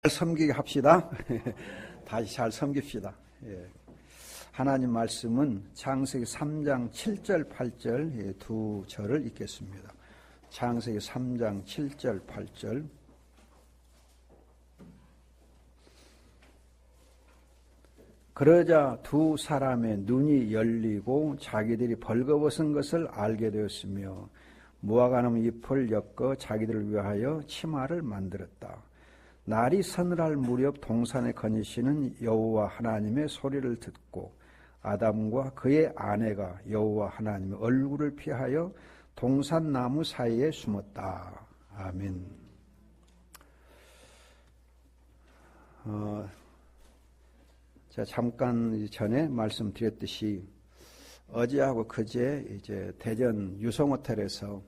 섬기게 합시다. 다시 잘 섬깁시다. 예. 하나님 말씀은 창세기 3장 7절 8절 두 절을 읽겠습니다. 창세기 3장 7절 8절. 그러자 두 사람의 눈이 열리고 자기들이 벌거벗은 것을 알게 되었으며 무화과나무 잎을 엮어 자기들을 위하여 치마를 만들었다. 날이 서늘할 무렵 동산에 거니시는 여호와 하나님의 소리를 듣고 아담과 그의 아내가 여호와 하나님의 얼굴을 피하여 동산 나무 사이에 숨었다. 아멘. 제가 잠깐 전에 말씀드렸듯이 어제하고 그제 이제 대전 유성호텔에서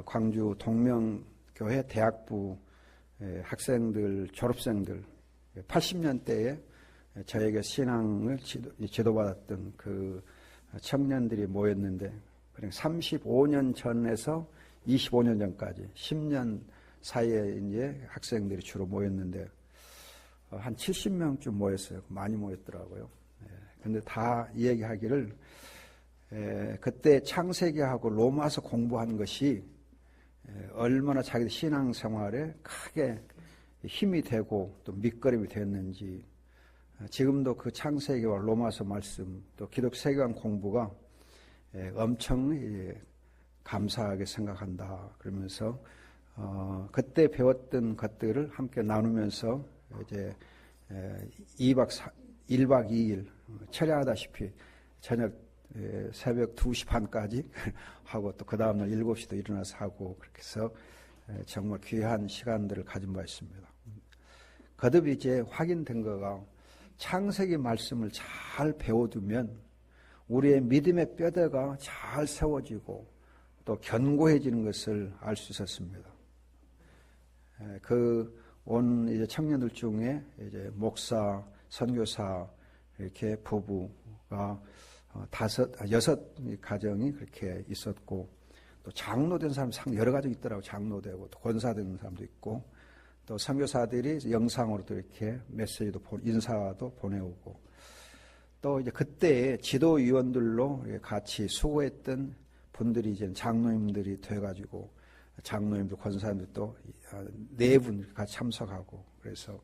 광주 동명교회 대학부 학생들, 졸업생들 80년대에 저에게 신앙을 지도받았던 그 청년들이 모였는데 35년 전에서 25년 전까지 10년 사이에 이제 학생들이 주로 모였는데 한 70명쯤 모였어요. 많이 모였더라고요. 근데 다 이야기하기를 그때 창세기하고 로마서 공부한 것이 얼마나 자기 신앙생활에 크게 힘이 되고 또 밑거름이 됐는지, 지금도 그 창세기와 로마서 말씀 또 기독 세계관 공부가 엄청 감사하게 생각한다. 그러면서 그때 배웠던 것들을 함께 나누면서 이제 1박 2일 철야하다시피 저녁 새벽 2시 반까지 하고 또 그 다음날 7시도 일어나서 하고 그렇게 해서 정말 귀한 시간들을 가진 바 있습니다. 거듭 이제 확인된 거가 창세기 말씀을 잘 배워두면 우리의 믿음의 뼈대가 잘 세워지고 또 견고해지는 것을 알 수 있었습니다. 온 이제 청년들 중에 이제 목사, 선교사 이렇게 부부가 6 가정이 그렇게 있었고, 또 장로된 사람 여러 가정 있더라고요. 장로되고 또 권사되는 사람도 있고, 또 선교사들이 영상으로도 이렇게 메시지도 인사도 보내오고, 또 이제 그때 지도위원들로 같이 수고했던 분들이 이제 장로님들이 돼가지고 장로님들 권사님들 또 4분 같이 참석하고, 그래서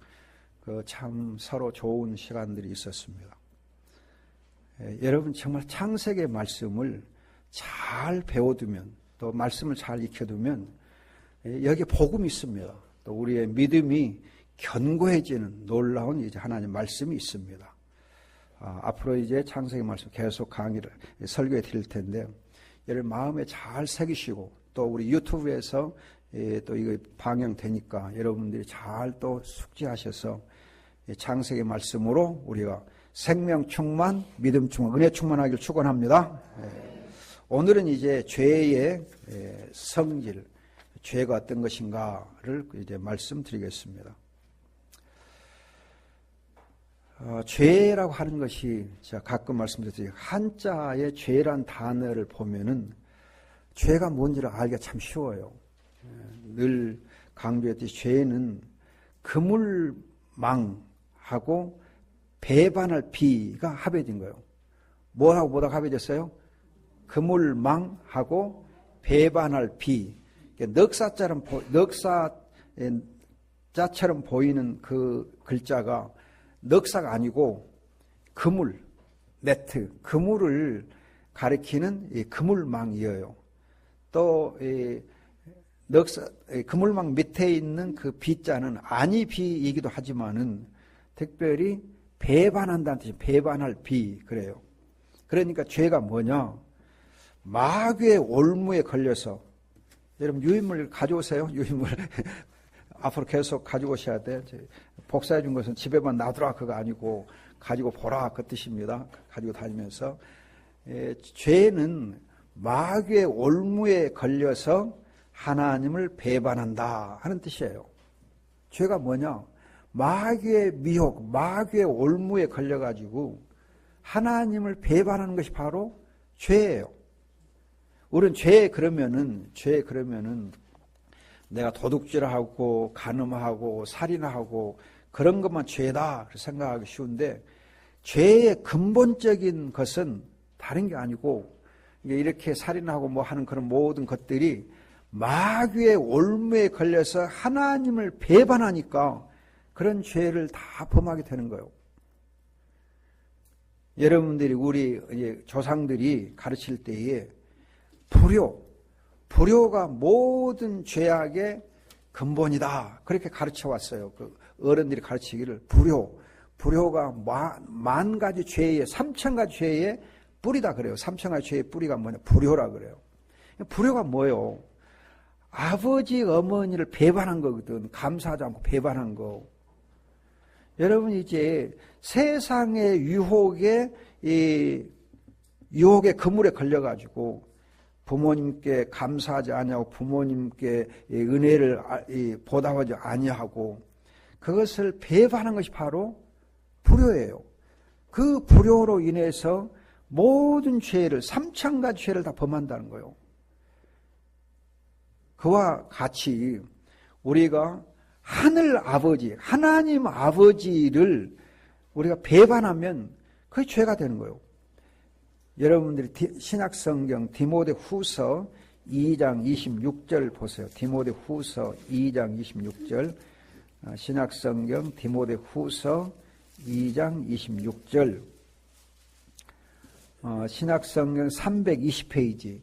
참 서로 좋은 시간들이 있었습니다. 여러분 정말 창세기의 말씀을 잘 배워두면 또 말씀을 잘 익혀두면 여기에 복음이 있습니다. 또 우리의 믿음이 견고해지는 놀라운 이제 하나님 말씀이 있습니다. 앞으로 이제 창세기 말씀 계속 강의를 설교해 드릴 텐데 여러분 마음에 잘 새기시고 또 우리 유튜브에서 또 이거 방영되니까 여러분들이 잘 또 숙지하셔서 창세기 말씀으로 우리가 생명 충만, 믿음 충만, 은혜 충만하기를 축원합니다. 오늘은 이제 죄의 성질, 죄가 어떤 것인가를 이제 말씀드리겠습니다. 죄라고 하는 것이 제가 가끔 말씀드렸듯이 한자의 죄란 단어를 보면은 죄가 뭔지를 알기가 참 쉬워요. 늘 강조했듯이 죄는 그물망하고 배반할 비가 합해진 거예요. 뭐하고 뭐하고 합해졌어요? 그물망하고 배반할 비. 넉사자처럼 보이는 그 글자가 넉사가 아니고 그물, 네트, 그물을 가리키는 이 그물망이에요. 또 그물망 밑에 있는 그 비자는 아니 비이기도 하지만은 특별히 배반한다는 뜻이 배반할 비 그래요. 그러니까 죄가 뭐냐? 마귀의 올무에 걸려서, 여러분 유인물 가져오세요. 유인물 앞으로 계속 가지고 오셔야 돼. 복사해 준 것은 집에만 놔두라 그거 아니고 가지고 보라 그 뜻입니다. 가지고 다니면서 죄는 마귀의 올무에 걸려서 하나님을 배반한다 하는 뜻이에요. 죄가 뭐냐? 마귀의 미혹, 마귀의 올무에 걸려가지고 하나님을 배반하는 것이 바로 죄예요. 우리는 죄 그러면은 내가 도둑질하고 간음하고 살인하고 그런 것만 죄다 생각하기 쉬운데 죄의 근본적인 것은 다른 게 아니고 이렇게 살인하고 뭐 하는 그런 모든 것들이 마귀의 올무에 걸려서 하나님을 배반하니까 그런 죄를 다 범하게 되는 거예요. 여러분들이 우리 조상들이 가르칠 때에 불효가 모든 죄악의 근본이다. 그렇게 가르쳐 왔어요. 그 어른들이 가르치기를 불효가 만 가지 죄의 3,000가지 죄의 뿌리다 그래요. 3,000가지 죄의 뿌리가 뭐냐? 불효라 그래요. 불효가 뭐예요? 아버지, 어머니를 배반한 거거든. 감사하지 않고 배반한 거. 여러분 이제 세상의 유혹에 그물에 걸려가지고 부모님께 감사하지 아니하고 부모님께 은혜를 보답하지 아니하고 그것을 배반한 것이 바로 불효예요. 그 불효로 인해서 모든 죄를 3,000가지 죄를 다 범한다는 거예요. 그와 같이 우리가 하늘 아버지, 하나님 아버지를 우리가 배반하면 그게 죄가 되는 거예요. 여러분들이 신약성경 디모데 후서 2장 26절 보세요. 디모데 후서 2장 26절 신약성경 디모데 후서 2장 26절 신약성경 320페이지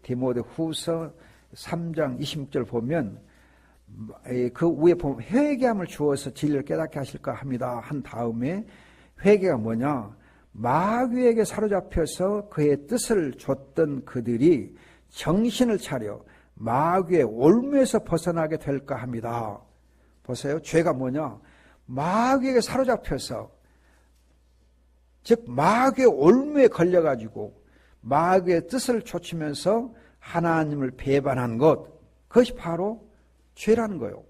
디모데 후서 3장 26절 보면 그 위에 보면 회개함을 주어서 진리를 깨닫게 하실까 합니다. 한 다음에 회개가 뭐냐? 마귀에게 사로잡혀서 그의 뜻을 줬던 그들이 정신을 차려 마귀의 올무에서 벗어나게 될까 합니다. 보세요. 죄가 뭐냐? 마귀에게 사로잡혀서 즉 마귀의 올무에 걸려가지고 마귀의 뜻을 좇으면서 하나님을 배반한 것, 그것이 바로 죄라는 거예요.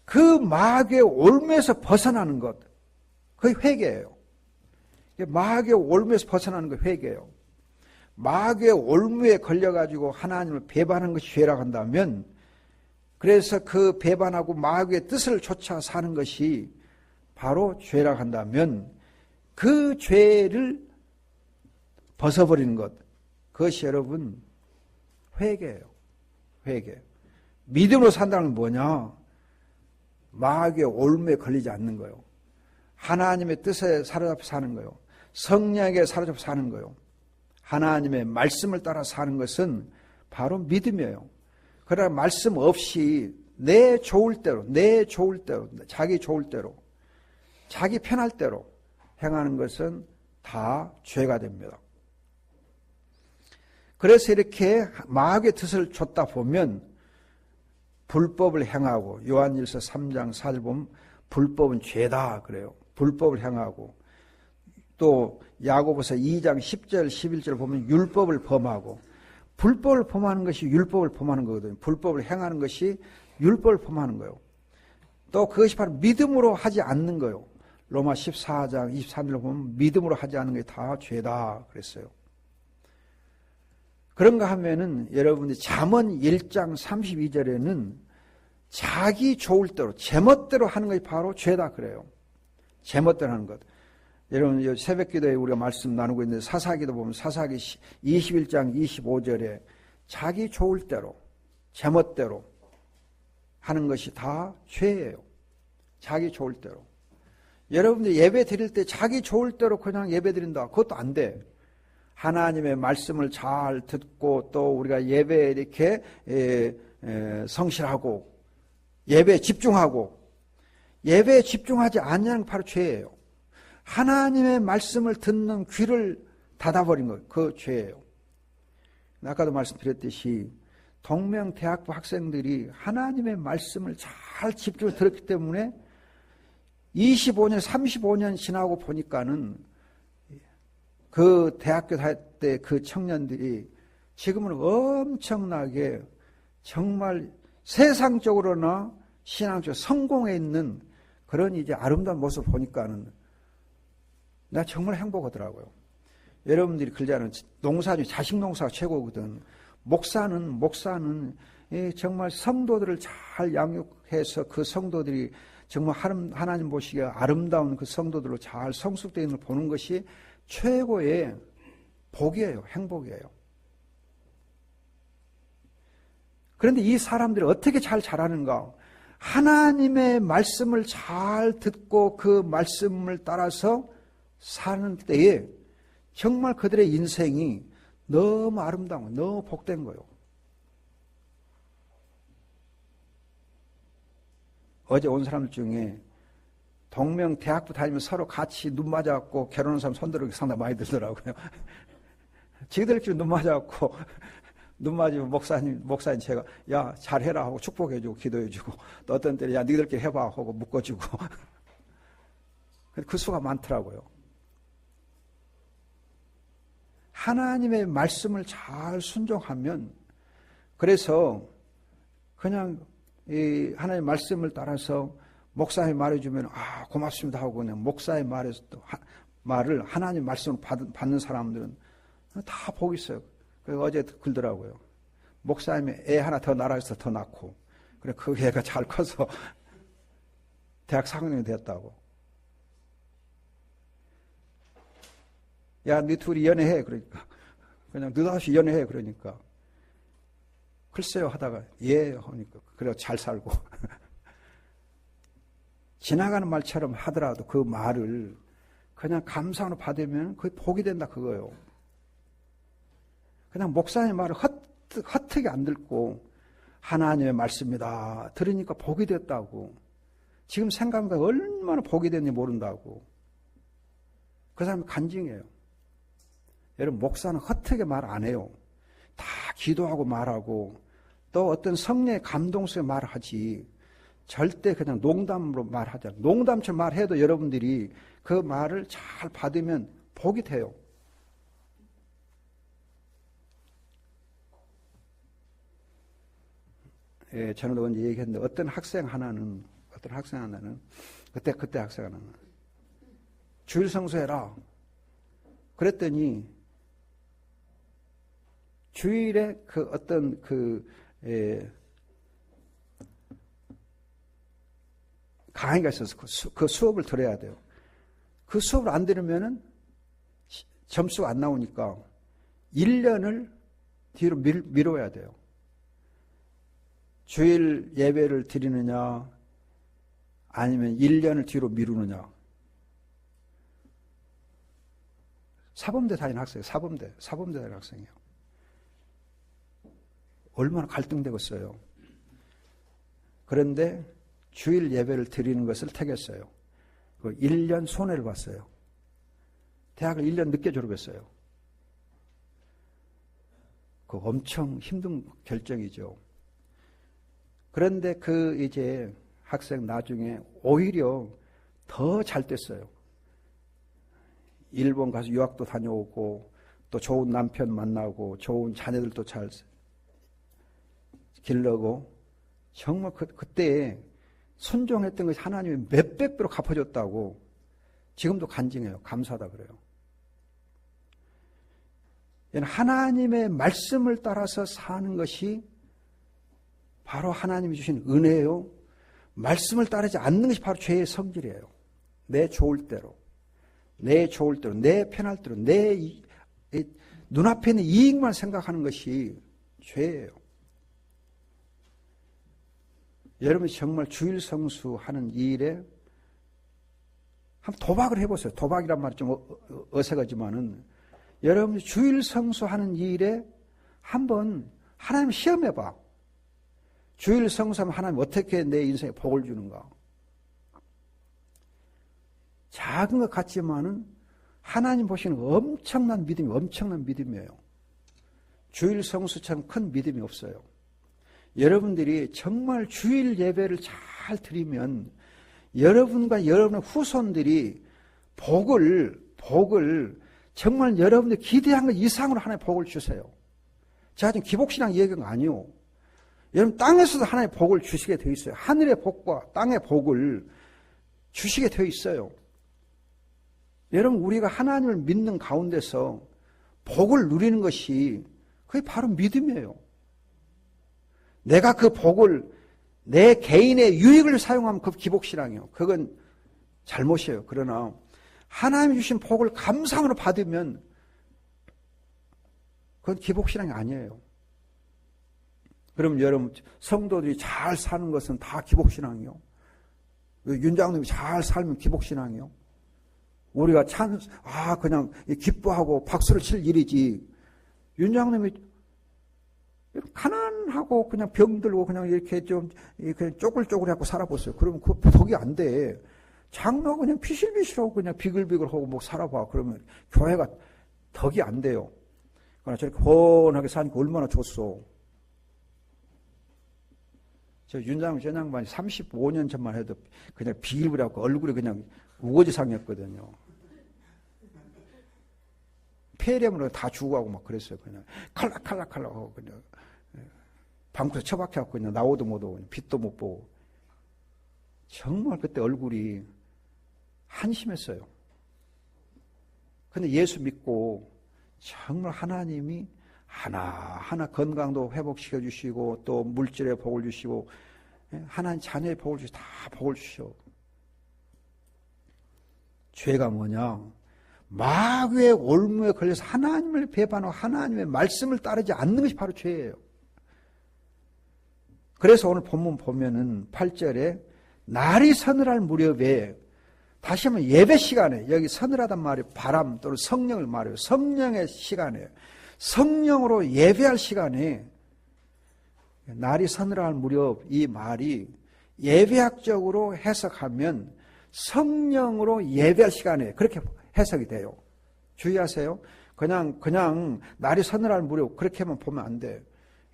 그 마귀의 올무에서 벗어나는 것, 그게 회개예요. 마귀의 올무에서 벗어나는 게 회개예요. 마귀의 올무에 걸려가지고 하나님을 배반한 것이 죄라고 한다면, 그래서 그 배반하고 마귀의 뜻을 쫓아 사는 것이 바로 죄라고 한다면, 그 죄를 벗어버리는 것, 그것이 여러분 회개예요. 회개. 믿음으로 산다는 건 뭐냐? 마귀의 올무에 걸리지 않는 거예요. 하나님의 뜻에 사로잡혀 사는 거예요. 성령에게 사로잡혀 사는 거예요. 하나님의 말씀을 따라 사는 것은 바로 믿음이에요. 그러나 말씀 없이 내 좋을 대로, 자기 좋을 대로, 자기 편할 대로 행하는 것은 다 죄가 됩니다. 그래서 이렇게 마귀의 뜻을 줬다 보면 불법을 행하고, 요한일서 3장 4절 보면 불법은 죄다 그래요. 불법을 행하고, 또 야고보서 2장 10절 11절 보면 율법을 범하고, 불법을 범하는 것이 율법을 범하는 거거든요. 불법을 행하는 것이 율법을 범하는 거예요. 또 그것이 바로 믿음으로 하지 않는 거예요. 로마 14장 23절로 보면 믿음으로 하지 않는 것이 다 죄다 그랬어요. 그런가 하면은 여러분들이 잠언 1장 32절에는 자기 좋을 대로, 제멋대로 하는 것이 바로 죄다 그래요. 제멋대로 하는 것. 여러분 새벽 기도에 우리가 말씀 나누고 있는데 사사기도 보면 사사기 21장 25절에 자기 좋을 대로, 제멋대로 하는 것이 다 죄예요. 자기 좋을 대로. 여러분들 예배 드릴 때 자기 좋을 대로 그냥 예배 드린다. 그것도 안 돼. 하나님의 말씀을 잘 듣고 또 우리가 예배에 이렇게 성실하고 예배에 집중하고, 예배에 집중하지 않냐는 바로 죄예요. 하나님의 말씀을 듣는 귀를 닫아버린 것, 그 죄예요. 아까도 말씀드렸듯이 동명대학부 학생들이 하나님의 말씀을 잘 집중해서 들었기 때문에 25년, 35년 지나고 보니까는 그 대학교 다닐 때 그 청년들이 지금은 엄청나게 정말 세상적으로나 신앙적으로 성공해 있는 그런 이제 아름다운 모습을 보니까는 나 정말 행복하더라고요. 여러분들이 그러잖아요. 농사 중에 자식 농사가 최고거든. 목사는 정말 성도들을 잘 양육해서 그 성도들이 정말 하나님 보시기에 아름다운 그 성도들로 잘 성숙되어 있는 걸 보는 것이 최고의 복이에요. 행복이에요. 그런데 이 사람들이 어떻게 잘 자라는가? 하나님의 말씀을 잘 듣고 그 말씀을 따라서 사는 때에 정말 그들의 인생이 너무 아름다운 거예요. 너무 복된 거예요. 어제 온 사람들 중에 동명 대학부 다니면서 서로 같이 눈 맞아갖고 결혼한 사람 손들어기 상당히 많이 들더라고요. 지들끼리 눈 맞아갖고 눈 맞으면 목사님 제가 야 잘해라 하고 축복해주고 기도해주고 또 어떤 때는 야 니들끼리 해봐 하고 묶어주고 그 수가 많더라고요. 하나님의 말씀을 잘 순종하면 그래서 그냥 이 하나님의 말씀을 따라서 목사님 말해주면 아 고맙습니다 하고 그냥 목사의 말에서 또 말을 하나님 말씀을 받는 사람들은 다 복이 있어요. 그래서 어제 글더라고요. 목사님이 애 하나 더 낳아서 더 낳고 그래 그 애가 잘 커서 대학 4학년이 됐다고. 야, 네 둘이 연애해. 그러니까. 그냥 느닷없이 연애해. 그러니까. 글쎄요 하다가 예 하니까. 그래 잘 살고. 지나가는 말처럼 하더라도 그 말을 그냥 감사로 받으면 그게 복이 된다 그거예요. 그냥 목사님의 말을 헛되게 안 듣고 하나님의 말씀이다. 들으니까 복이 됐다고. 지금 생각보다 얼마나 복이 됐는지 모른다고. 그 사람이 간증해요. 여러분 목사는 헛되게 말 안 해요. 다 기도하고 말하고 또 어떤 성령의 감동 속에 말하지 절대 그냥 농담으로 말하지 않아요. 농담처럼 말해도 여러분들이 그 말을 잘 받으면 복이 돼요. 예, 저는 언제 얘기했는데 어떤 학생 하나는 그때 학생 하나는 주일 성수해라. 그랬더니 주일에 그 어떤 강의가 있어서 그 수업을 들어야 돼요. 그 수업을 안 들으면은 점수가 안 나오니까 1년을 뒤로 미뤄야 돼요. 주일 예배를 드리느냐 아니면 1년을 뒤로 미루느냐. 사범대 다니는 학생이에요. 사범대 다니는 학생이에요. 얼마나 갈등되겠어요. 그런데 주일 예배를 드리는 것을 택했어요. 1년 손해를 봤어요. 대학을 1년 늦게 졸업했어요. 그 엄청 힘든 결정이죠. 그런데 이제 학생 나중에 오히려 더 잘 됐어요. 일본 가서 유학도 다녀오고 또 좋은 남편 만나고 좋은 자녀들도 잘 길러고 정말 그때 순종했던 것이 하나님이 몇백 배로 갚아줬다고 지금도 간증해요. 감사하다 그래요. 하나님의 말씀을 따라서 사는 것이 바로 하나님이 주신 은혜요. 말씀을 따르지 않는 것이 바로 죄의 성질이에요. 내 좋을 대로, 내 편할 대로, 내 눈앞에 있는 이익만 생각하는 것이 죄예요. 여러분이 정말 주일 성수하는 이 일에 한번 도박을 해보세요. 도박이란 말이 좀 어색하지만은 여러분이 주일 성수하는 이 일에 한번 하나님 시험해봐. 주일 성수하면 하나님 어떻게 내 인생에 복을 주는가. 작은 것 같지만은 하나님 보시는 엄청난 믿음이에요. 주일 성수처럼 큰 믿음이 없어요. 여러분들이 정말 주일 예배를 잘 드리면 여러분과 여러분의 후손들이 복을 정말 여러분들이 기대한 것 이상으로 하나님의 복을 주세요. 제가 지금 기복신앙 얘기한 거 아니에요. 여러분 땅에서도 하나님의 복을 주시게 되어 있어요. 하늘의 복과 땅의 복을 주시게 되어 있어요. 여러분 우리가 하나님을 믿는 가운데서 복을 누리는 것이 그게 바로 믿음이에요. 내가 그 복을 내 개인의 유익을 사용하면 그 기복신앙이에요. 그건 잘못이에요. 그러나 하나님이 주신 복을 감사함으로 받으면 그건 기복신앙이 아니에요. 그럼 여러분 성도들이 잘 사는 것은 다 기복신앙이요. 윤장님이 잘 살면 기복신앙이요. 우리가 그냥 기뻐하고 박수를 칠 일이지. 윤장님이 가난하고 그냥 병들고 그냥 이렇게 좀 그냥 쪼글쪼글하고 살아보세요. 그러면 그 덕이 안 돼. 장로가 그냥 피실피실하고 그냥 비글비글하고 뭐 살아봐. 그러면 교회가 덕이 안 돼요. 그러나 저렇게 훤하게 사니까 얼마나 좋소. 저 윤장님 전 양반이 35년 전만 해도 그냥 비글비글하고 얼굴이 그냥 우거지상이었거든요. 폐렴으로 다 죽어가고 막 그랬어요. 그냥 칼락칼락칼락하고 그냥 방구석 처박혀갖고 그냥 나오도 못하고 빛도 못 보고 정말 그때 얼굴이 한심했어요. 근데 예수 믿고 정말 하나님이 하나하나 건강도 회복시켜 주시고 또 물질의 복을 주시고 하나님 자녀의 복을 주시고 다 복을 주시오. 죄가 뭐냐? 마귀의 올무에 걸려서 하나님을 배반하고 하나님의 말씀을 따르지 않는 것이 바로 죄예요. 그래서 오늘 본문 보면은 8절에 날이 서늘할 무렵에 다시 한번 예배 시간에 여기 서늘하단 말이 바람 또는 성령을 말해요. 성령의 시간에 성령으로 예배할 시간에 날이 서늘할 무렵 이 말이 예배학적으로 해석하면 성령으로 예배할 시간에 그렇게 해석이 돼요. 주의하세요. 그냥 날이 서늘할 무렵 그렇게만 보면 안 돼.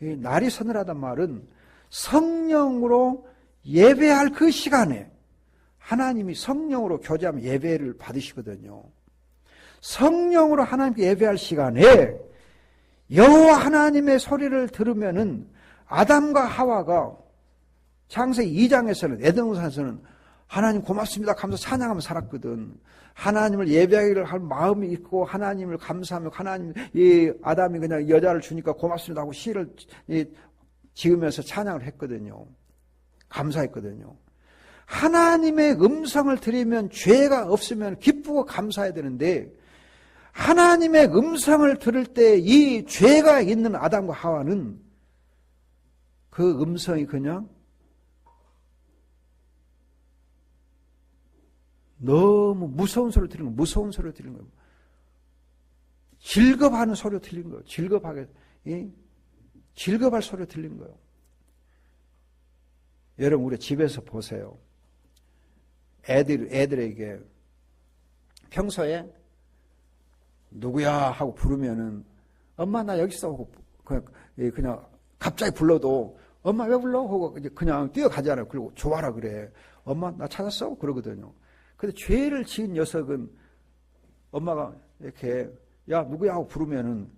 이 날이 서늘하단 말은 성령으로 예배할 그 시간에 하나님이 성령으로 교제하면 예배를 받으시거든요. 성령으로 하나님께 예배할 시간에 여호와 하나님의 소리를 들으면은 아담과 하와가 창세기 2장에서는 에덴동산에서는 하나님 고맙습니다 하면서 찬양하며 살았거든. 하나님을 예배하기를 할 마음이 있고 하나님을 감사하며 하나님 이 아담이 그냥 여자를 주니까 고맙습니다 하고 시를 지으면서 찬양을 했거든요. 감사했거든요. 하나님의 음성을 들으면 죄가 없으면 기쁘고 감사해야 되는데 하나님의 음성을 들을 때 이 죄가 있는 아담과 하와는 그 음성이 그냥 너무 무서운 소리를 들리는 거예요. 무서운 소리를 들리는 거예요. 즐겁하는 소리로 들리는 거예요. 즐겁할 소리로 들리는 거예요. 여러분 우리 집에서 보세요. 애들에게 평소에 누구야 하고 부르면은 엄마 나 여기 있어 하고 그냥 갑자기 불러도 엄마 왜 불러? 하고 그냥 뛰어가잖아요. 그리고 좋아라 그래. 엄마 나 찾았어? 그러거든요. 근데 죄를 지은 녀석은 엄마가 이렇게 야 누구야 하고 부르면은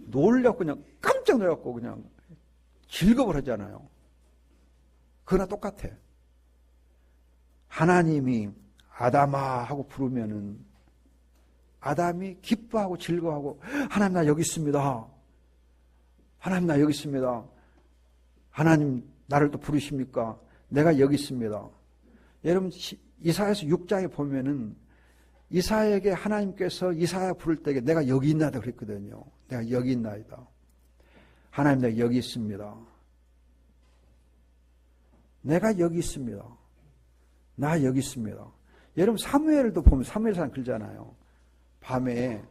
놀려고 그냥 깜짝 놀라고 그냥 즐겁을 하잖아요. 그거나 똑같아. 하나님이 아담아 하고 부르면은 아담이 기뻐하고 즐거워하고 하나님 나 여기 있습니다. 하나님 나 여기 있습니다. 하나님 나를 또 부르십니까? 내가 여기 있습니다. 여러분 이사야서 6장에 보면은 이사야에게 하나님께서 이사야 부를 때에 내가 여기 있나이다 그랬거든요. 내가 여기 있나이다. 하나님 내가 여기 있습니다. 내가 여기 있습니다. 나 여기 있습니다. 여러분 사무엘도 보면 사무엘상 글잖아요. 밤에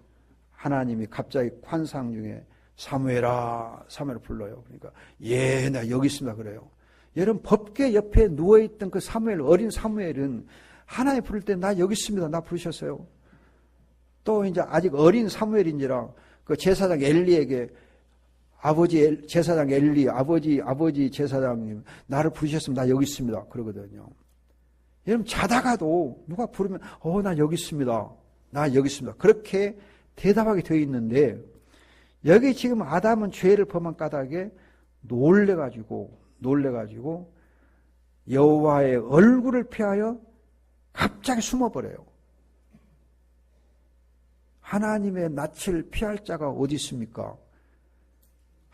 하나님이 갑자기 환상 중에 사무엘아 사무엘을 불러요. 그러니까 예 나 여기 있습니다 그래요. 여러분 법궤 옆에 누워있던 그 사무엘 어린 사무엘은 하나님 부를 때 나 여기 있습니다. 나 부르셨어요. 또 이제 아직 어린 사무엘인지라 그 제사장 엘리에게 아버지 제사장 엘리 아버지 제사장님 나를 부르셨으면 나 여기 있습니다. 그러거든요. 여러분 자다가도 누가 부르면 나 여기 있습니다. 나 여기 있습니다. 그렇게 대답하게 되어 있는데 여기 지금 아담은 죄를 범한 까닭에 놀래가지고 여호와의 얼굴을 피하여 갑자기 숨어버려요. 하나님의 낯을 피할 자가 어디 있습니까?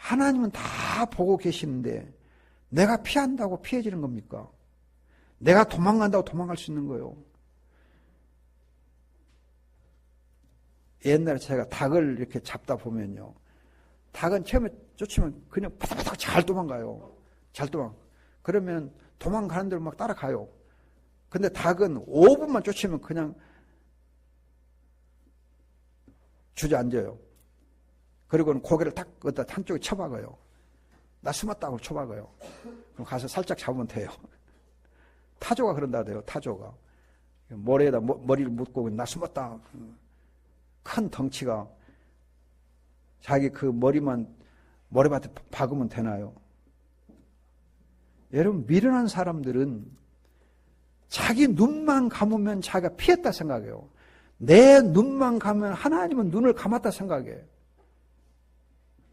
하나님은 다 보고 계시는데 내가 피한다고 피해지는 겁니까? 내가 도망간다고 도망갈 수 있는 거예요. 옛날에 제가 닭을 이렇게 잡다 보면요. 닭은 처음에 쫓으면 그냥 바닥바닥 잘 도망가요. 잘 도망. 그러면 도망가는 대로 막 따라가요. 근데 닭은 5분만 쫓으면 그냥 주저앉아요. 그리고는 고개를 딱 걷다 한쪽에 쳐박아요. 나 숨었다고 쳐박아요. 그럼 가서 살짝 잡으면 돼요. 타조가 그런다 돼요. 타조가. 모래에다 머리를 묻고 나 숨었다. 큰 덩치가 자기 그 머리만 모래밭에 박으면 되나요? 여러분, 미련한 사람들은 자기 눈만 감으면 자기가 피했다 생각해요. 내 눈만 감으면 하나님은 눈을 감았다 생각해.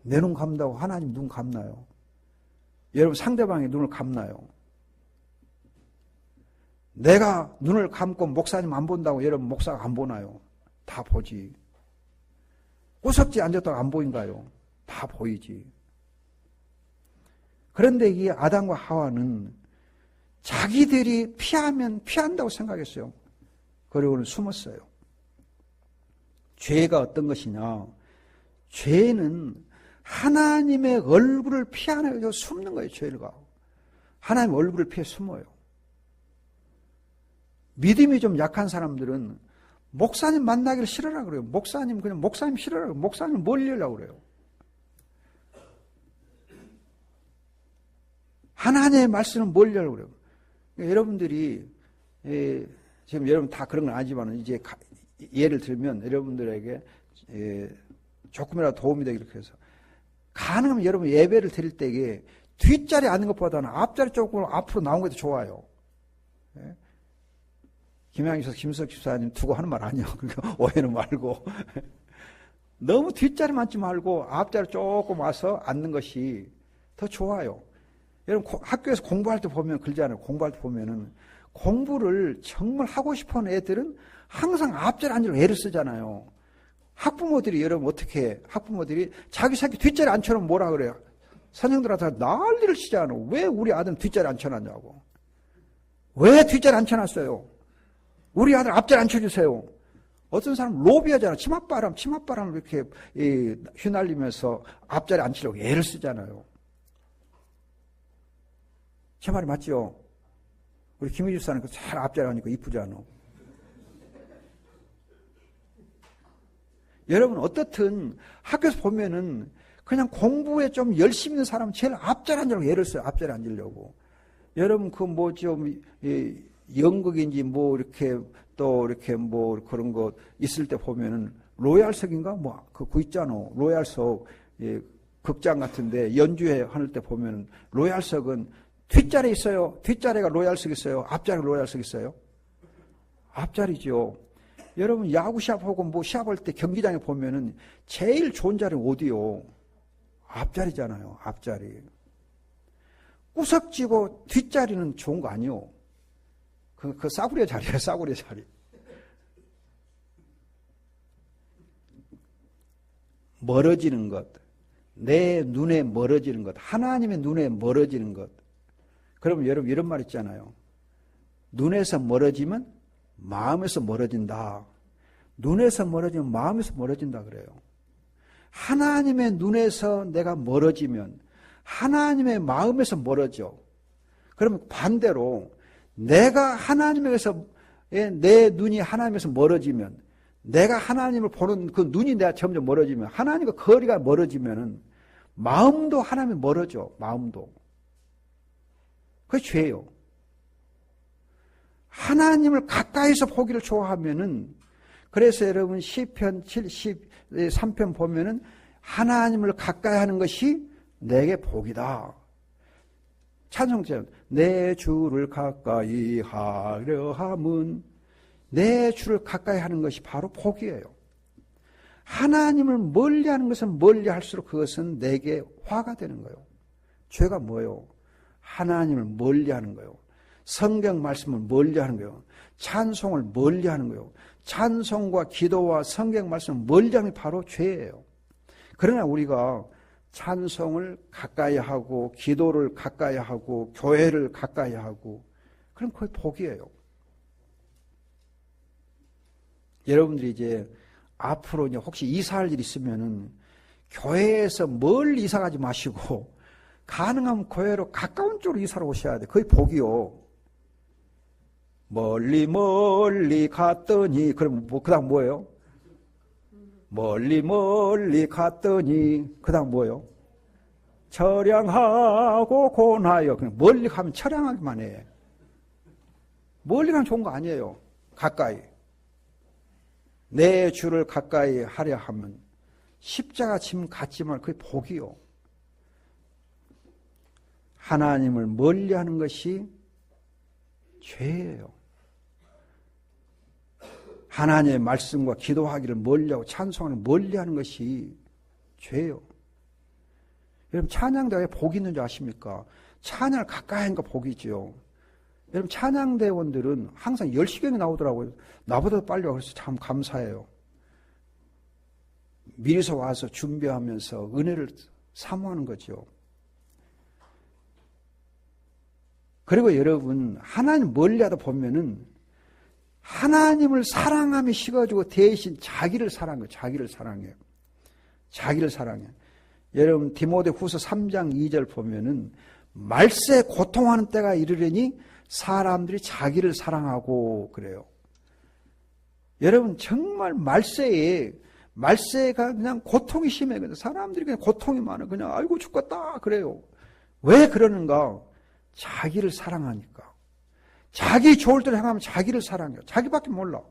내 눈 감다고 하나님 눈 감나요? 여러분, 상대방의 눈을 감나요? 내가 눈을 감고 목사님 안 본다고 여러분 목사가 안 보나요? 다 보지. 구석지에 앉았다가 안 보인가요? 다 보이지. 그런데 이 아담과 하와는 자기들이 피하면 피한다고 생각했어요. 그리고는 숨었어요. 죄가 어떤 것이냐? 죄는 하나님의 얼굴을 피하는, 숨는 거예요, 죄가. 하나님의 얼굴을 피해 숨어요. 믿음이 좀 약한 사람들은 목사님 만나기를 싫어라 그래요. 목사님 싫어라 그래요. 목사님 멀리려고 그래요. 하나님의 말씀을 멀리려고 그래요. 그러니까 여러분들이 지금 여러분 다 그런 건 아니지만 이제 예를 들면 여러분들에게 조금이라도 도움이 되기를 해서 가능하면 여러분 예배를 드릴 때에 뒷자리에 앉는 것보다는 앞자리 조금 앞으로 나온 것도 좋아요. 김양희서 김석 집사님 두고 하는 말 아니에요. 그러니까 오해는 말고 너무 뒷자리만 앉지 말고 앞자리 조금 와서 앉는 것이 더 좋아요. 여러분 학교에서 공부할 때 보면 그러잖아요. 공부할 때 보면은 공부를 정말 하고 싶어하는 애들은 항상 앞자리 앉으려고 애를 쓰잖아요. 학부모들이 여러분 어떻게 해? 학부모들이 자기 새끼 뒷자리 앉혀놓으면 뭐라 그래요? 선생들한테 난리를 치잖아. 왜 우리 아들 뒷자리 앉혀놨냐고. 왜 뒷자리 앉혀놨어요? 우리 아들 앞자리 앉혀주세요. 어떤 사람 로비하잖아. 치맛바람을 이렇게 휘날리면서 앞자리 앉히려고 애를 쓰잖아요. 제 말이 맞죠? 우리 김희주 사는 잘 앞자리 앉으니까 이쁘지 않아? 여러분 어떻든 학교에서 보면은 그냥 공부에 좀 열심히 있는 사람은 제일 앞자리 앉으려고 애를 써요. 앞자리 앉으려고. 여러분 그 뭐 좀 연극인지 뭐 이렇게 또 이렇게 뭐 그런 거 있을 때 보면은 로얄석인가 뭐 그거 있잖아. 로얄석 극장 같은데 연주회 하는 때 보면은 로얄석은 뒷자리에 있어요. 뒷자리가 로얄석 있어요. 앞자리가 로얄석 있어요. 앞자리죠. 여러분 야구 시합하고 뭐 시합할 때 경기장에 보면은 제일 좋은 자리는 어디요? 앞자리잖아요. 앞자리. 구석지고 뒷자리는 좋은 거 아니요. 그 싸구려 자리예요. 싸구려 자리. 멀어지는 것. 내 눈에 멀어지는 것. 하나님의 눈에 멀어지는 것. 그러면 여러분 이런 말 있잖아요. 눈에서 멀어지면 마음에서 멀어진다. 눈에서 멀어지면 마음에서 멀어진다 그래요. 하나님의 눈에서 내가 멀어지면 하나님의 마음에서 멀어져. 그러면 반대로 내가 하나님에게서 내 눈이 하나님에서 멀어지면 내가 하나님을 보는 그 눈이 내가 점점 멀어지면 하나님과 거리가 멀어지면은 마음도 하나님이 멀어져. 마음도. 그게 죄예요. 하나님을 가까이서 보기를 좋아하면은 그래서 여러분 시편 73편 보면은 하나님을 가까이 하는 것이 내게 복이다. 찬송처럼 내 주를 가까이 하려 함은 내 주를 가까이 하는 것이 바로 복이에요. 하나님을 멀리하는 것은 멀리할수록 그것은 내게 화가 되는 거예요. 죄가 뭐예요? 하나님을 멀리하는 거예요. 성경 말씀을 멀리하는 거예요. 찬송을 멀리하는 거예요. 찬송과 기도와 성경 말씀을 멀리하는 게 바로 죄예요. 그러나 우리가 찬송을 가까이 하고 기도를 가까이 하고 교회를 가까이 하고 그럼 그게 복이에요. 여러분들이 이제 앞으로 이제 혹시 이사할 일 있으면은 교회에서 멀리 이사 가지 마시고 가능하면 교회로 가까운 쪽으로 이사를 오셔야 돼. 그게 복이요. 멀리 멀리 갔더니 그럼 그다음 뭐예요? 멀리 멀리 갔더니 그다음 뭐예요? 처량하고 고나여. 그냥 멀리 가면 처량하기만 해. 멀리 가면 좋은 거 아니에요. 가까이. 내 주를 가까이 하려 하면 십자가 짐 갖지 말 그게 복이요. 하나님을 멀리하는 것이 죄예요. 하나님의 말씀과 기도하기를 멀리하고 찬송하는 멀리하는 것이 죄예요. 여러분 찬양대회에 복이 있는 줄 아십니까? 찬양을 가까이 하니까 복이죠. 여러분 찬양대원들은 항상 10시경에 나오더라고요. 나보다 빨리 와. 그래서 참 감사해요. 미리서 와서 준비하면서 은혜를 사모하는 거죠. 그리고 여러분 하나님 멀리하다 보면은 하나님을 사랑함이 식어지고 대신 자기를 사랑해요. 자기를 사랑해요. 자기를 사랑해요. 여러분 디모데후서 3장 2절 보면은 말세에 고통하는 때가 이르려니 사람들이 자기를 사랑하고 그래요. 여러분 정말 말세가 그냥 고통이 심해. 사람들이 그냥 고통이 많아. 그냥 아이고 죽겠다 그래요. 왜 그러는가? 자기를 사랑하니까. 자기 좋을 때를 향하면 자기를 사랑해요. 자기밖에 몰라.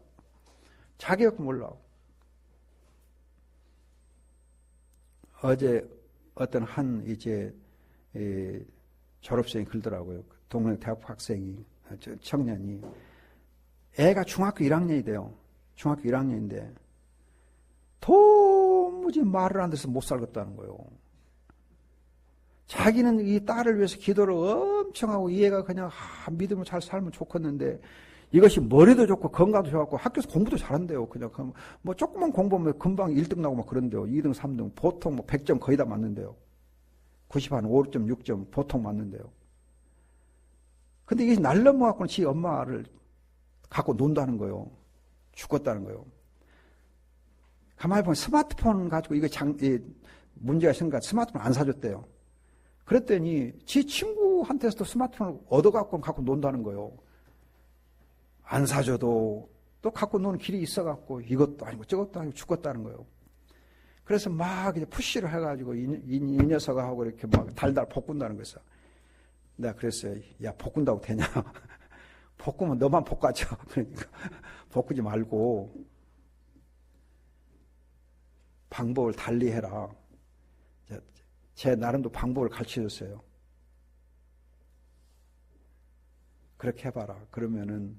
자기밖에 몰라. 어제 어떤 한 이제 졸업생이 그러더라고요. 동네 대학 학생이 청년이 애가 중학교 1학년이 돼요. 중학교 1학년인데 도무지 말을 안 들어서 못 살겠다는 거예요. 자기는 이 딸을 위해서 기도를 엄청 하고 이 애가 그냥 믿음을 잘 살면 좋겠는데 이것이 머리도 좋고 건강도 좋고 학교에서 공부도 잘한대요. 그냥 뭐 조금만 공부하면 금방 1등 나고 막 그런데요. 2등, 3등 보통 뭐 100점 거의 다 맞는데요. 90 한 5점, 6점 보통 맞는데요. 근데 이게 날 넘어갖고는 지 엄마를 갖고 논다는 거예요. 죽었다는 거예요. 가만히 보면 스마트폰 가지고 이거 문제가 생겨 스마트폰 안 사줬대요. 그랬더니 지 친구한테서도 스마트폰을 얻어갖고 갖고 논다는 거예요. 안 사줘도 또 갖고 노는 길이 있어갖고 이것도 아니고 저것도 아니고 죽었다는 거예요. 그래서 막 이제 푸시를 해가지고 이 녀석하고 이렇게 막 달달 볶은다는 거였어. 내가 그랬어요. 야, 볶은다고 되냐? 볶으면 너만 볶아줘. 그러니까 볶지 말고 방법을 달리 해라. 제 나름도 방법을 가르쳐줬어요. 그렇게 해봐라. 그러면은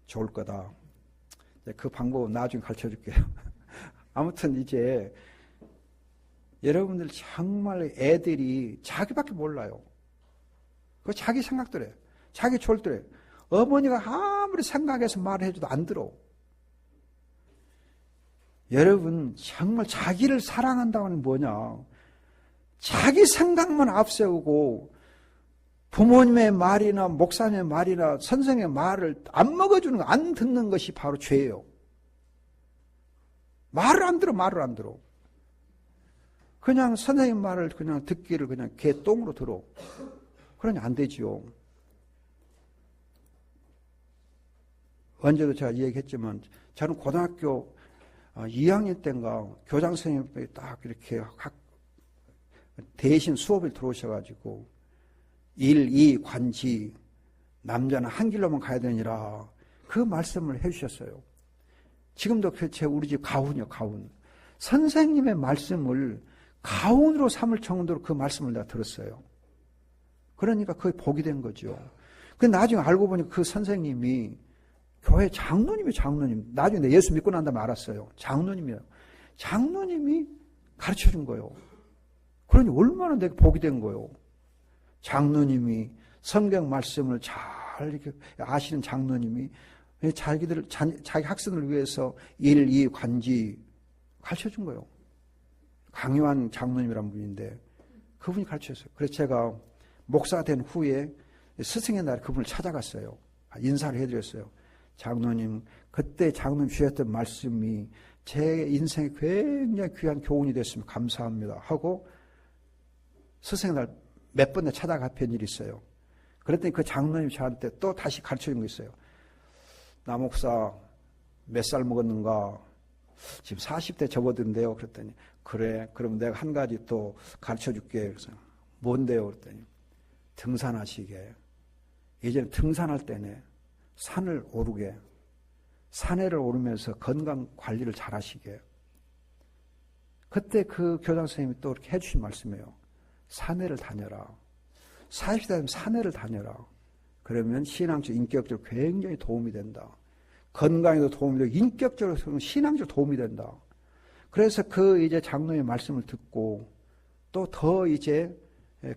좋을 거다. 그 방법은 나중에 가르쳐줄게요. 아무튼 이제 여러분들 정말 애들이 자기밖에 몰라요. 그 자기 생각대로 해요. 자기 졸대로 해요. 어머니가 아무리 생각해서 말해줘도 안 들어. 여러분 정말 자기를 사랑한다는 뭐냐? 자기 생각만 앞세우고 부모님의 말이나 목사님의 말이나 선생의 말을 안 먹어주는 거, 안 듣는 것이 바로 죄예요. 말을 안 들어. 그냥 선생님 말을 그냥 듣기를 그냥 개똥으로 들어. 그러니 안 되지요. 언제도 제가 얘기했지만 저는 고등학교 2학년 때인가 교장 선생님이 딱 이렇게 대신 수업을 들어오셔가지고 1, 2, 관지 남자는 한 길로만 가야 되니라 그 말씀을 해주셨어요. 지금도 우리 집 가훈이요. 가훈. 선생님의 말씀을 가훈으로 삼을 정도로 그 말씀을 내가 들었어요. 그러니까 그게 복이 된 거죠. 근데 나중에 알고 보니 그 선생님이 교회 장로님. 나중에 내가 예수 믿고 난 다음에 알았어요. 장로님이에요. 장로님이 가르쳐 준 거예요. 그러니 얼마나 내가 복이 된 거예요. 장로님이 성경 말씀을 잘 이렇게 아시는 장로님이 자기 학생을 위해서 1, 2, 관지 가르쳐 준 거예요. 강요한 장로님이란 분인데 그분이 가르쳐줬어요. 그래서 제가 목사가 된 후에 스승의 날 그분을 찾아갔어요. 인사를 해드렸어요. 장로님, 그때 장로님 주셨던 말씀이 제 인생에 굉장히 귀한 교훈이 됐으면 감사합니다 하고 스승의 날 몇 번에 찾아가 뵌 일이 있어요. 그랬더니 그 장로님이 저한테 또 다시 가르쳐준 거 있어요. 나 목사 몇 살 먹었는가? 지금 40대 접어든대요. 그랬더니 그래, 그럼 내가 한 가지 또 가르쳐줄게. 그래서 뭔데요? 그랬더니 등산하시게. 예전에 등산할 때는 산을 오르게, 산에를 오르면서 건강 관리를 잘 하시게. 그때 그 교장 선생님이 또 이렇게 해주신 말씀이에요. 산에를 다녀라. 40대 되면 산에를 다녀라. 그러면 신앙적, 인격적으로 굉장히 도움이 된다. 건강에도 도움이 되고, 인격적으로, 신앙적으로 도움이 된다. 그래서 그 이제 장로의 말씀을 듣고, 또 더 이제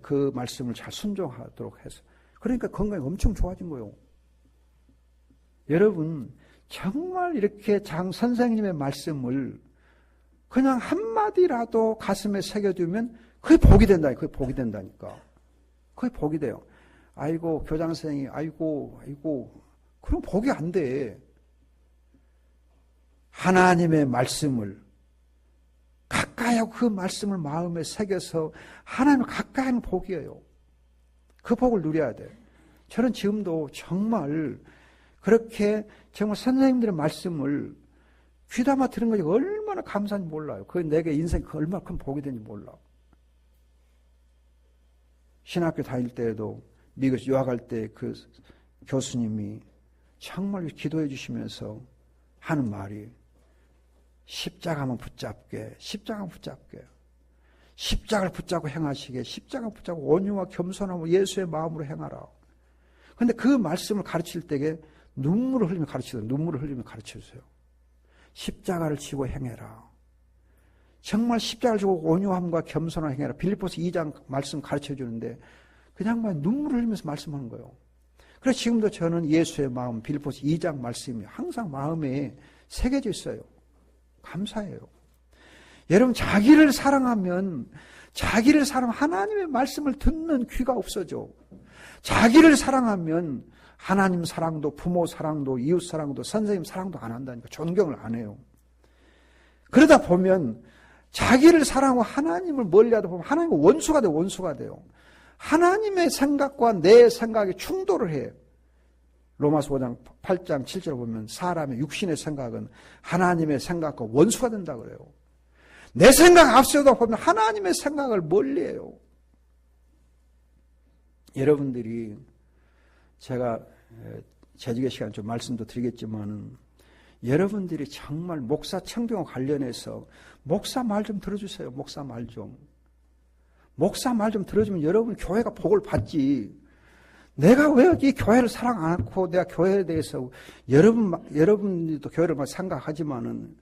그 말씀을 잘 순종하도록 해서. 그러니까 건강이 엄청 좋아진 거예요. 여러분, 정말 이렇게 장 선생님의 말씀을 그냥 한마디라도 가슴에 새겨두면 그게 복이 된다. 그게 복이 된다니까. 그게 복이 돼요. 아이고, 교장 선생님이, 아이고. 그럼 복이 안 돼. 하나님의 말씀을 가까이 하고 그 말씀을 마음에 새겨서 하나님을 가까이 하는 복이에요. 그 복을 누려야 돼. 저는 지금도 정말 그렇게 정말 선생님들의 말씀을 귀담아 들은 것이 얼마나 감사한지 몰라요. 그게 내게 인생 얼마나 큰 복이 되는지 몰라. 신학교 다닐 때에도 미국 유학할 때 그 교수님이 정말 기도해 주시면서 하는 말이 십자가만 붙잡게, 십자가만 붙잡게. 십자가를 붙잡고 행하시게, 십자가를 붙잡고 온유와 겸손함으로 예수의 마음으로 행하라. 그런데 그 말씀을 가르칠 때에 눈물을 흘리며 가르치더라고요. 눈물을 흘리며 가르쳐주세요. 십자가를 지고 행해라. 정말 십자가를 지고 온유함과 겸손함으로 행해라. 빌립보서 2장 말씀 가르쳐주는데 그냥 막 눈물을 흘리면서 말씀하는 거예요. 그래서 지금도 저는 예수의 마음, 빌립보서 2장 말씀이 항상 마음에 새겨져 있어요. 감사해요. 여러분, 자기를 사랑하면 하나님의 말씀을 듣는 귀가 없어져. 자기를 사랑하면 하나님 사랑도, 부모 사랑도, 이웃 사랑도, 선생님 사랑도 안 한다니까. 존경을 안 해요. 그러다 보면 자기를 사랑하고 하나님을 멀리하다 보면 하나님과 원수가 돼요. 하나님의 생각과 내 생각이 충돌을 해요. 로마서 5장 8장 7절을 보면 사람의 육신의 생각은 하나님의 생각과 원수가 된다 그래요. 내 생각 앞서다 보면 하나님의 생각을 멀리해요. 여러분들이 제가 재직의 시간 좀 말씀도 드리겠지만은 여러분들이 정말 목사 청빙과 관련해서 목사 말 좀 들어주세요. 목사 말 좀 들어주면 여러분 교회가 복을 받지. 내가 왜 이 교회를 사랑 안 하고 내가 교회에 대해서 여러분들도 교회를 막 생각하지만은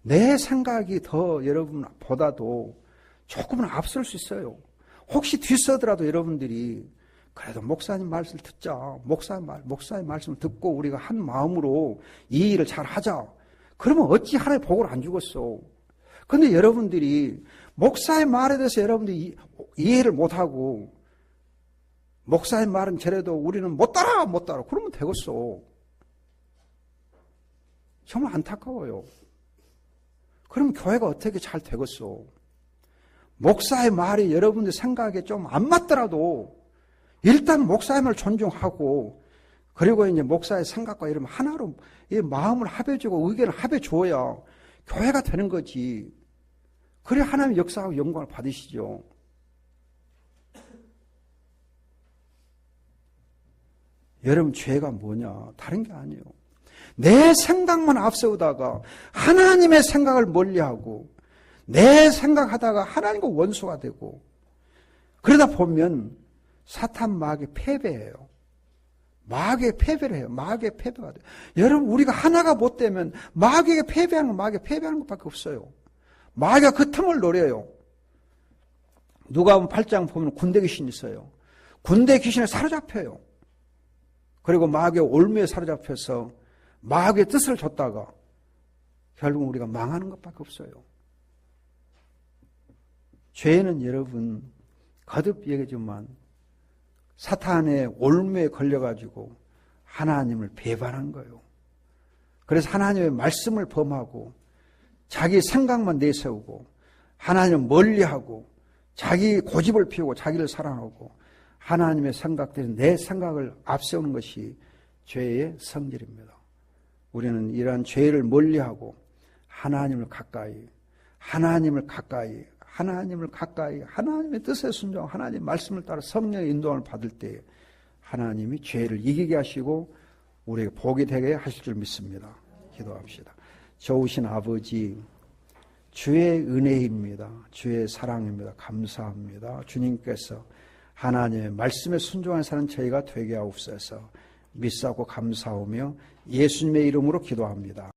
내 생각이 더 여러분보다도 조금은 앞설 수 있어요. 혹시 뒤서더라도 여러분들이 그래도 목사님 말씀을 듣자. 목사님 말씀을 듣고 우리가 한 마음으로 이 일을 잘 하자. 그러면 어찌 하나의 복을 안 주겠어. 근데 여러분들이 목사의 말에 대해서 여러분들이 이해를 못하고 목사의 말은 저래도 우리는 못 따라. 그러면 되겠어. 정말 안타까워요. 그럼 교회가 어떻게 잘 되겠어. 목사의 말이 여러분들 생각에 좀 안 맞더라도 일단 목사의 말을 존중하고 그리고 이제 목사의 생각과 이러면 하나로 이 마음을 합해주고 의견을 합해줘야 교회가 되는 거지. 그래 하나님 역사하고 영광을 받으시죠. 여러분 죄가 뭐냐? 다른 게 아니에요. 내 생각만 앞세우다가 하나님의 생각을 멀리하고 내 생각하다가 하나님과 원수가 되고 그러다 보면 사탄 마귀의 패배예요. 마귀의 패배를 해요. 마귀의 패배가 돼요. 여러분 우리가 하나가 못 되면 마귀에게 패배하는 것밖에 없어요. 마귀가 그 틈을 노려요. 누가복음 8장 보면 군대 귀신이 있어요. 군대 귀신에 사로잡혀요. 그리고 마귀의 올무에 사로잡혀서 마귀의 뜻을 줬다가 결국 우리가 망하는 것밖에 없어요. 죄는 여러분 거듭 얘기하지만 사탄의 올무에 걸려가지고 하나님을 배반한 거예요. 그래서 하나님의 말씀을 범하고 자기 생각만 내세우고 하나님을 멀리하고 자기 고집을 피우고 자기를 사랑하고 하나님의 생각들이 내 생각을 앞세우는 것이 죄의 성질입니다. 우리는 이러한 죄를 멀리하고 하나님을 가까이 하나님의 뜻에 순종하고 하나님의 말씀을 따라 성령의 인도함을 받을 때 하나님이 죄를 이기게 하시고 우리에게 복이 되게 하실 줄 믿습니다. 기도합시다. 좋으신 아버지, 주의 은혜입니다. 주의 사랑입니다. 감사합니다. 주님께서 하나님의 말씀에 순종한 사람 저희가 되게 하옵소서. 믿사고 감사하며 예수님의 이름으로 기도합니다.